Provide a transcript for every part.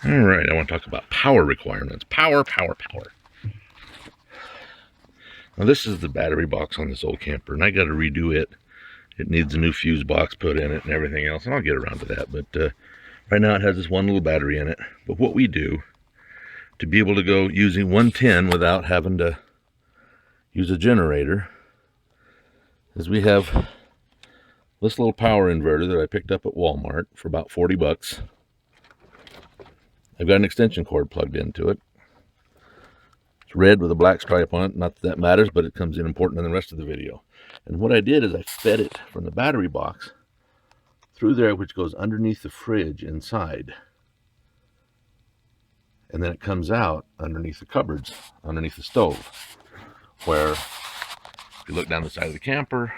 All right, I want to talk about power requirements. Power, power, power. Now this is the battery box on this old camper, and I got to redo it. It needs a new fuse box put in it and everything else, and I'll get around to that. But right now it has this one little battery in it. But what we do to be able to go using 110 without having to use a generator is we have this little power inverter that I picked up at Walmart for about 40 bucks. I've got an extension cord plugged into it. It's red with a black stripe on it. Not that that matters, but it comes in important in the rest of the video. And what I did is I fed it from the battery box through there, which goes underneath the fridge inside. And then it comes out underneath the cupboards, underneath the stove, where if you look down the side of the camper,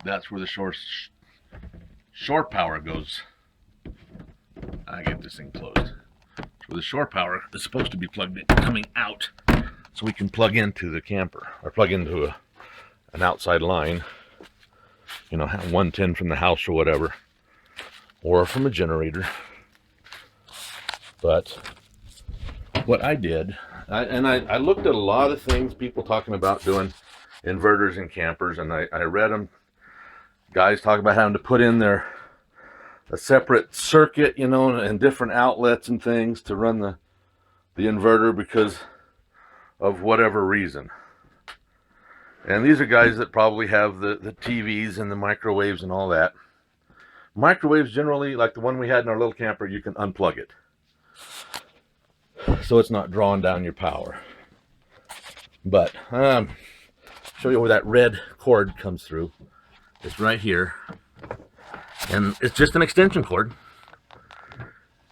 that's where the shore power goes. I get this thing closed. Where the shore power is supposed to be plugged in, coming out, so we can plug into the camper or plug into an outside line, 110 from the house or whatever, or from a generator. But what I did, I looked at a lot of things, people talking about doing inverters in campers, and I read them. Guys talk about having to put in a separate circuit, and different outlets and things to run the inverter because of whatever reason. And these are guys that probably have the TVs and the microwaves and all that. Microwaves generally, like the one we had in our little camper, you can unplug it, so it's not drawing down your power. But show you where that red cord comes through. It's right here, and it's just an extension cord,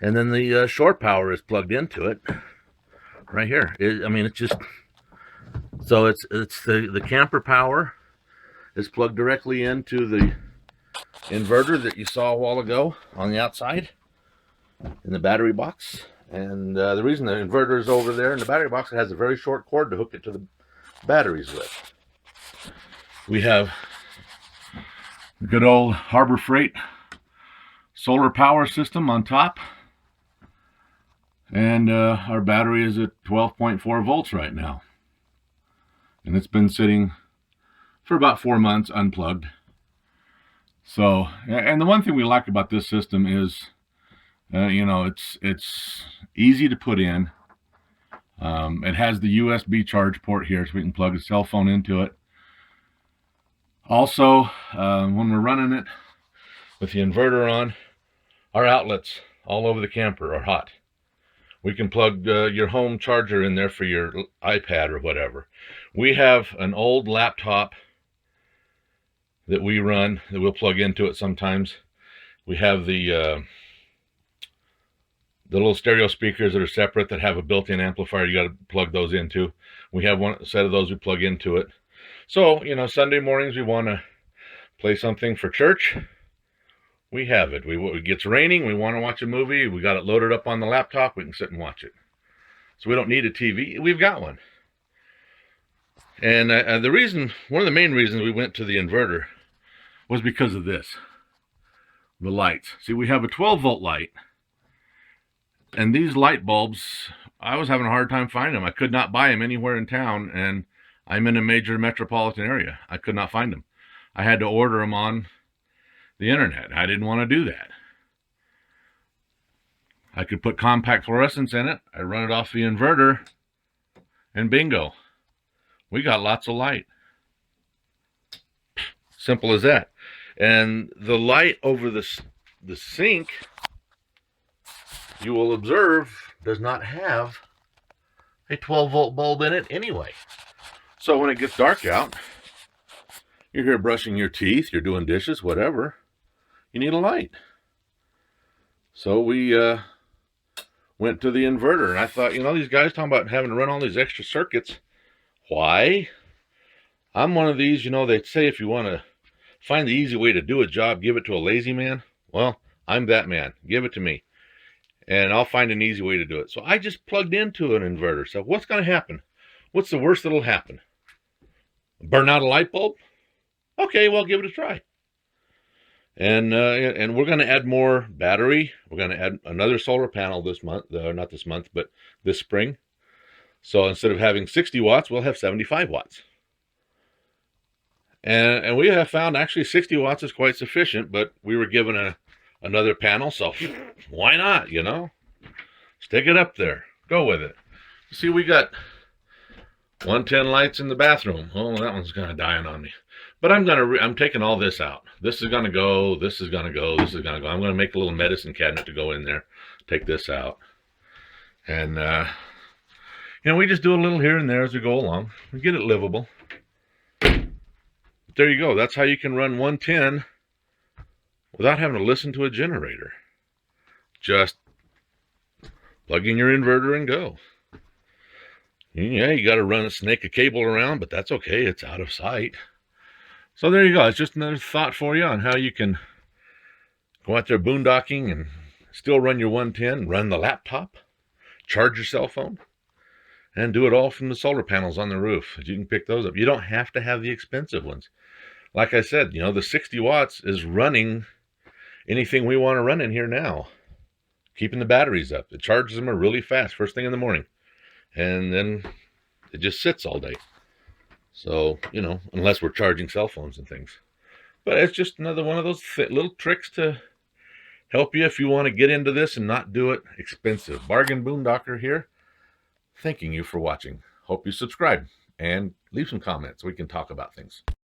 and then the shore power is plugged into it right here. It's just, so it's the camper power is plugged directly into the inverter that you saw a while ago on the outside in the battery box. And the reason the inverter is over there in the battery box, it has a very short cord to hook it to the batteries with. We have the good old Harbor Freight solar power system on top, and our battery is at 12.4 volts right now, and it's been sitting for about 4 months unplugged. So, and the one thing we like about this system is it's easy to put in. It has the USB charge port here, so we can plug a cell phone into it. Also, when we're running it with the inverter on, our outlets all over the camper are hot. We can plug your home charger in there for your iPad or whatever. We have an old laptop that we run that we'll plug into it sometimes. We have the little stereo speakers that are separate that have a built-in amplifier you got to plug those into. We have one set of those we plug into it. So, Sunday mornings we want to play something for church. We have it. It gets raining, we want to watch a movie, we got it loaded up on the laptop, we can sit and watch it. So we don't need a TV, we've got one. And one of the main reasons we went to the inverter was because of this. The lights. See, we have a 12-volt light, and these light bulbs, I was having a hard time finding them. I could not buy them anywhere in town, and I'm in a major metropolitan area. I could not find them. I had to order them on the internet. I didn't want to do that. I could put compact fluorescence in it. I run it off the inverter, and bingo, we got lots of light. Simple as that. And the light over the sink, you will observe, does not have a 12-volt bulb in it anyway. So when it gets dark out, you're here brushing your teeth, you're doing dishes, whatever, you need a light. So we went to the inverter, and I thought, these guys talking about having to run all these extra circuits. Why? I'm one of these, they say if you want to find the easy way to do a job, give it to a lazy man. Well, I'm that man. Give it to me, and I'll find an easy way to do it. So I just plugged into an inverter. So what's going to happen? What's the worst that'll happen? Burn out a light bulb? Okay, well, give it a try. And we're going to add more battery. We're going to add another solar panel this month, not this month, but this spring. So instead of having 60 watts, we'll have 75 watts. And we have found actually 60 watts is quite sufficient, but we were given another panel, so why not, you know? Stick it up there. Go with it. See, we got 110 lights in the bathroom. Oh, that one's kind of dying on me. But I'm taking all this out. This is gonna go, this is gonna go, this is gonna go. I'm gonna make a little medicine cabinet to go in there. Take this out. And you know, we just do a little here and there as we go along. We get it livable. There you go. That's how you can run 110 without having to listen to a generator. Just plug in your inverter and go. Yeah, you got to run a snake a cable around, but that's okay. It's out of sight. So there you go. It's just another thought for you on how you can go out there boondocking and still run your 110, run the laptop, charge your cell phone, and do it all from the solar panels on the roof. You can pick those up. You don't have to have the expensive ones. Like I said, you know, the 60 watts is running anything we want to run in here now. Keeping the batteries up. It charges them really fast, first thing in the morning. And then it just sits all day. So, you know, unless we're charging cell phones and things. But it's just another one of those little tricks to help you if you want to get into this and not do it expensive. Bargain Boondocker here. Thanking you for watching. Hope you subscribe and leave some comments so we can talk about things.